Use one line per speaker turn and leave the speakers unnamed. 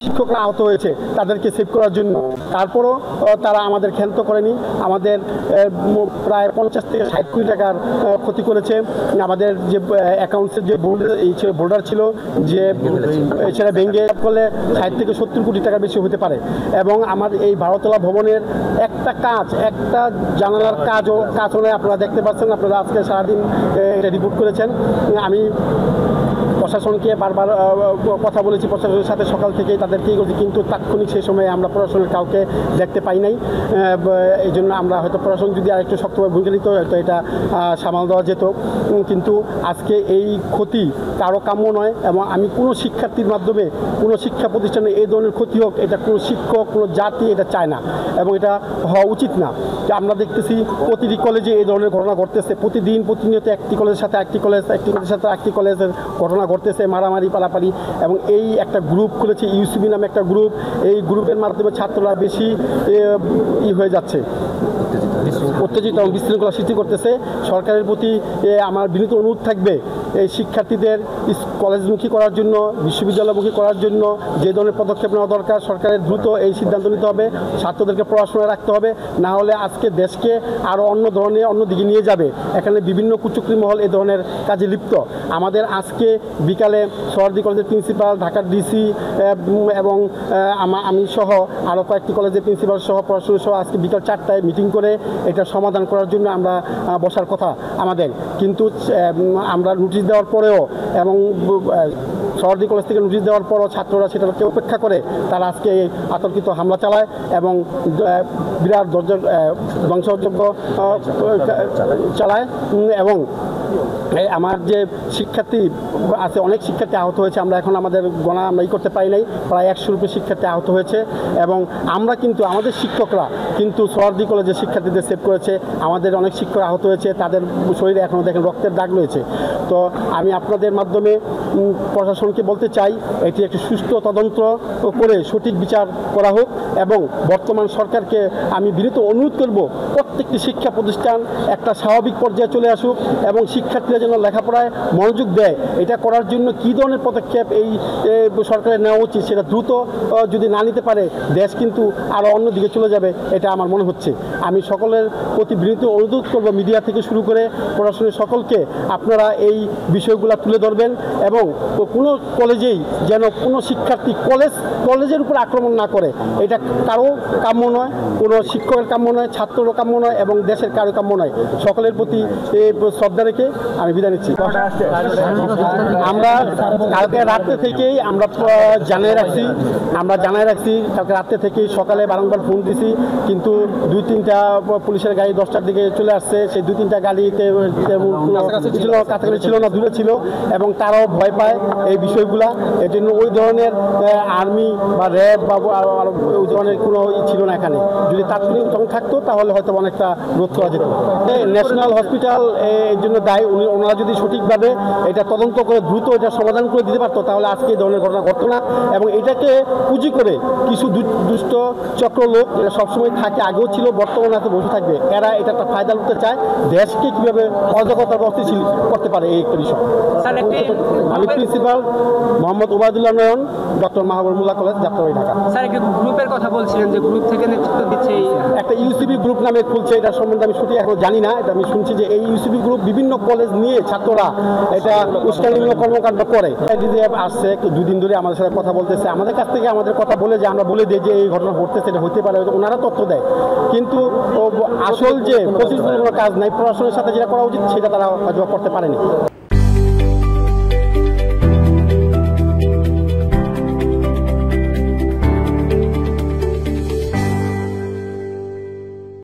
শিক্ষকরা আহত হয়েছে তাদেরকে সেভ করার জন্য। তারপরও তারা আমাদের ক্ষান্ত করেনি, আমাদের প্রায় 50 থেকে 60 কোটি টাকার ক্ষতি করেছে। আমাদের যে অ্যাকাউন্টসের যে বোর্ডার ছিল যে সেটা ভেঙে করলে 60 থেকে 70 কোটি টাকার বেশি হতে পারে। এবং আমার এই ভারতলা ভবনের একটা জানালার কাজ হলে আপনারা দেখতে পাচ্ছেন, আপনারা আজকে সারাদিন এটা রিপোর্ট করেছেন। আমি প্রশাসনকে বারবার কথা বলেছি, প্রশাসনের সাথে সকাল থেকেই তাদেরকেই করছি, কিন্তু তাৎক্ষণিক সেই সময়ে আমরা প্রশাসনের কাউকে দেখতে পাই নাই। এই জন্য আমরা হয়তো প্রশাসন যদি আরেকটু শক্তভাবে ভূমিকা নিত হয়তো এটা সামাল দেওয়া যেত। কিন্তু আজকে এই ক্ষতি কারো কাম্য নয়, এবং আমি কোনো শিক্ষার্থীর মাধ্যমে কোনো শিক্ষা প্রতিষ্ঠানে এই ধরনের ক্ষতি হোক, এটা কোনো শিক্ষক কোনো জাতি এটা চায় না, এবং এটা হওয়া উচিত না। যে আমরা দেখতেছি প্রতিটি কলেজে এই ধরনের ঘটনা ঘটতেছে, প্রতিনিয়ত একটি কলেজের সাথে একটি কলেজের সাথে একটি কলেজের ঘটনা ঘটতেছে, মারামারি পালাপালি। এবং এই একটা গ্রুপ খুলেছে ইউসিবি নামে একটা গ্রুপ, এই গ্রুপের মাধ্যমে ছাত্ররা বেশি হয়ে যাচ্ছে, উত্তেজিত এবং বিশৃঙ্খলা সৃষ্টি করতেছে। সরকারের প্রতি আমার বিনীত অনুরোধ থাকবে, এই শিক্ষার্থীদের কলেজমুখী করার জন্য, বিশ্ববিদ্যালয়মুখী করার জন্য যে ধরনের পদক্ষেপ নেওয়া দরকার সরকারের দ্রুত এই সিদ্ধান্ত নিতে হবে। ছাত্রদেরকে পড়াশোনায় রাখতে হবে, না হলে আজকে দেশকে আরও অন্যদিকে নিয়ে যাবে। এখানে বিভিন্ন কুচক্রী মহল এ ধরনের কাজে লিপ্ত। আমাদের আজকে বিকালে সোহরাওয়ার্দী কলেজের প্রিন্সিপাল, ঢাকার ডিসি এবং আমি সহ আরও কয়েকটি কলেজের প্রিন্সিপাল সহ প্রশাসন সহ আজকে বিকাল 4টায় মিটিং করে এটা সমাধান করার জন্য আমরা বসার কথা আমাদের। কিন্তু আমরা নোটিশ দেওয়ার পরেও এবং সোহরাওয়ার্দী কলেজ থেকে নোটিশ দেওয়ার পরও ছাত্ররা সেটাকে উপেক্ষা করে তারা আজকে আতর্কিত হামলা চালায় এবং বিরাট ধ্বংসযজ্ঞ চালায়। এবং আমার যে শিক্ষার্থী আছে, অনেক শিক্ষার্থী আহত হয়েছে। আমরা এখন আমাদের গণনা আমরা করতে পারি নাই, প্রায় 100 রুপি শিক্ষার্থী আহত হয়েছে। এবং আমরা কিন্তু আমাদের শিক্ষকরা কিন্তু সোহরাওয়ার্দী কলেজের শিক্ষার্থীদের সেভ করেছে। আমাদের অনেক শিক্ষক আহত হয়েছে, তাদের শরীরে এখনও দেখেন রক্তের দাগ রয়েছে। তো আমি আপনাদের মাধ্যমে প্রশাসনকে বলতে চাই, এটি একটি সুষ্ঠু তদন্ত করে সঠিক বিচার করা হোক। এবং বর্তমান সরকারকে আমি বিনীত অনুরোধ করব, প্রত্যেকটি শিক্ষা প্রতিষ্ঠান একটা স্বাভাবিক পর্যায়ে চলে আসুক এবং শিক্ষার্থীরা যেন লেখাপড়ায় মনোযোগ দেয়। এটা করার জন্য কী ধরনের পদক্ষেপ এই সরকারের নেওয়া উচিত সেটা দ্রুত যদি না নিতে পারে দেশ কিন্তু আরও অন্যদিকে চলে যাবে, এটা আমার মনে হচ্ছে। আমি সকলের প্রতি বিনীত অনুরোধ করব, মিডিয়া থেকে শুরু করে প্রশাসনের সকলকে, আপনারা এই বিষয়গুলো তুলে ধরবেন এবং কোনো কলেজেই যেন কোনো শিক্ষার্থী কলেজের উপর আক্রমণ না করে। এটা কারো কাম্য নয়, কোনো শিক্ষকের কাম্য নয়, ছাত্ররও কাম্য নয় এবং দেশের কারো কাম্য নয়। সকলের প্রতি শ্রদ্ধা রেখে আমি বিদায় নিচ্ছি। আমরা কালকে রাত্রে থেকেই আমরা জানিয়ে রাখছি কালকে রাত্রে থেকেই সকালে বারংবার ফোন দিছি, কিন্তু 2-3টা পুলিশের গাড়ি 10টার দিকে চলে আসছে। সেই 2-3টা গাড়িতে কাছাকাছি ছিল না, দূরে ছিল এবং তারাও ভয় পায় এই বিষয়গুলা। এর জন্য ওই ধরনের আর্মি বা র্যাব বা ওই ধরনের কোনো ছিল না এখানে। যদি তাৎক্ষণিক তখন থাকতো তাহলে হয়তো অনেকটা রোধ করা যেত। ন্যাশনাল হসপিটাল এর জন্য দায়ী। ওনারা যদি সঠিকভাবে এটা তদন্ত করে দ্রুত এটা সমাধান করে দিতে পারতো তাহলে আজকে এই ধরনের ঘটনা ঘটতো না। এবং এটাকে পুঁজি করে কিছু দুষ্ট চক্র লোক, এরা সবসময় থাকে, আগেও ছিল, বর্তমানে এত বসে থাকবে। এরা এটা একটা ফায়দা লুটতে চায়, দেশকে কীভাবে অরাজকতার অস্থিতিশীল করতে পারে এই একটা বিষয়। আমি principal Mohammad Obaidullah Nayan, doctor Mahbubullah college, Jatrabari, Dhaka.
Sir, একটা গ্রুপের কথা বলছিলেন যে গ্রুপ থেকে নেতৃত্ব দিচ্ছে,
একটা ইউসিবি গ্রুপ নামে খুলছে। এটা সম্বন্ধে আমি সঠিক এখন জানি না। এটা আমি শুনছি যে এই ইউসিবি গ্রুপ বিভিন্ন কলেজ নিয়ে ছাত্ররা এটা উস্কানিমূলক কর্মকাণ্ড করে। আসছে 2 দিন ধরে আমাদের সাথে কথা বলতেছে, আমাদের কাছ থেকে আমাদের কথা বলে যে আমরা বলে দিই যে এই ঘটনা ঘটতেছে, এটা হতে পারে, ওনারা তথ্য দেয়। কিন্তু আসল যে প্রতিযোগিতার কোনো কাজ নাই, প্রশাসনের সাথে যেটা করা উচিত সেটা তারা হয়তো করতে পারেনি।